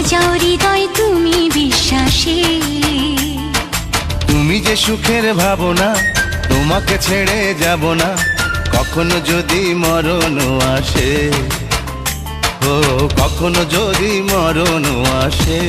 বাজাও হৃদয় তুমি বিশ্বাসে। তুমি যে সুখের ভাবনা, তোমাকে ছেড়ে যাব না কখনো যদি মরণ আসে। ও কখনো যদি মরণ আসে।